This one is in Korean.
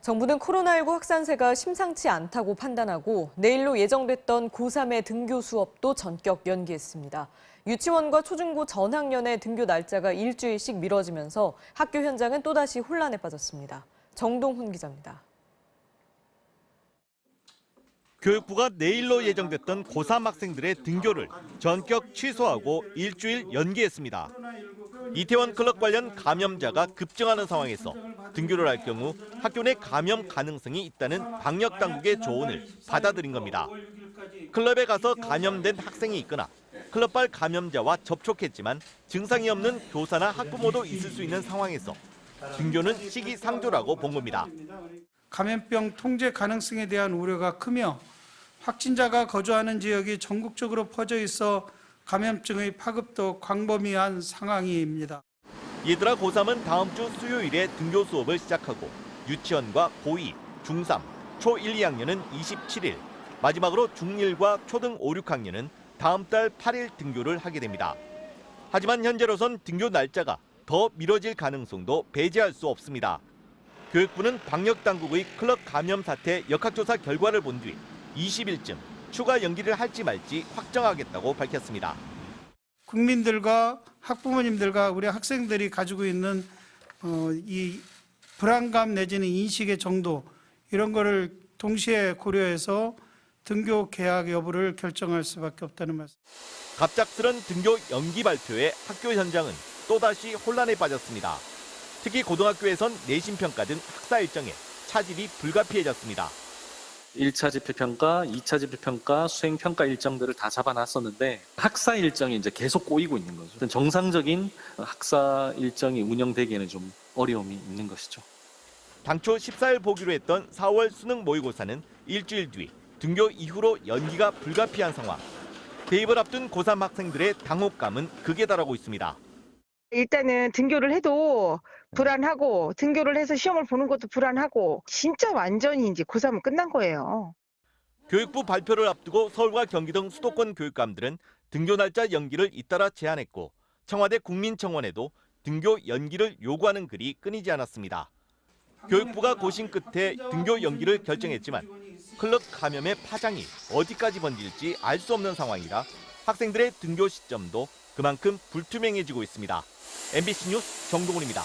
정부는 코로나19 확산세가 심상치 않다고 판단하고 내일로 예정됐던 고3의 등교 수업도 전격 연기했습니다. 유치원과 초중고 전학년의 등교 날짜가 일주일씩 미뤄지면서 학교 현장은 또다시 혼란에 빠졌습니다. 정동훈 기자입니다. 교육부가 내일로 예정됐던 고3 학생들의 등교를 전격 취소하고 일주일 연기했습니다. 이태원 클럽 관련 감염자가 급증하는 상황에서 등교를 할 경우 학교 내 감염 가능성이 있다는 방역 당국의 조언을 받아들인 겁니다. 클럽에 가서 감염된 학생이 있거나 클럽발 감염자와 접촉했지만 증상이 없는 교사나 학부모도 있을 수 있는 상황에서 등교는 시기상조라고 본 겁니다. 감염병 통제 가능성에 대한 우려가 크며 확진자가 거주하는 지역이 전국적으로 퍼져 있어 감염증의 파급도 광범위한 상황입니다. 얘들아 고3은 다음 주 수요일에 등교 수업을 시작하고 유치원과 고2, 중3, 초1, 2학년은 27일, 마지막으로 중1과 초등 5, 6학년은 다음 달 8일 등교를 하게 됩니다. 하지만 현재로선 등교 날짜가 더 미뤄질 가능성도 배제할 수 없습니다. 교육부는 방역당국의 클럽 감염 사태 역학조사 결과를 본 뒤 20일쯤 추가 연기를 할지 말지 확정하겠다고 밝혔습니다. 국민들과 학부모님들과 우리 학생들이 가지고 있는 이 불안감 내지는 인식의 정도 이런 거를 동시에 고려해서 등교 개학 여부를 결정할 수밖에 없다는 말씀. 갑작스런 등교 연기 발표에 학교 현장은 또다시 혼란에 빠졌습니다. 특히 고등학교에선 내신 평가 등 학사 일정에 차질이 불가피해졌습니다. 1차 지필평가, 2차 지필평가, 수행평가 일정들을 다 잡아놨었는데 학사 일정이 이제 계속 꼬이고 있는 거죠. 정상적인 학사 일정이 운영되기에는 좀 어려움이 있는 것이죠. 당초 14일 보기로 했던 4월 수능 모의고사는 일주일 뒤 등교 이후로 연기가 불가피한 상황. 대입을 앞둔 고3 학생들의 당혹감은 극에 달하고 있습니다. 일단은 등교를 해도 불안하고 등교를 해서 시험을 보는 것도 불안하고 진짜 완전히 이제 고3은 끝난 거예요. 교육부 발표를 앞두고 서울과 경기 등 수도권 교육감들은 등교 날짜 연기를 잇따라 제안했고 청와대 국민청원에도 등교 연기를 요구하는 글이 끊이지 않았습니다. 교육부가 고심 끝에 등교 연기를 결정했지만 클럽 감염의 파장이 어디까지 번질지 알 수 없는 상황이라 학생들의 등교 시점도 그만큼 불투명해지고 있습니다. MBC 뉴스 정동훈입니다.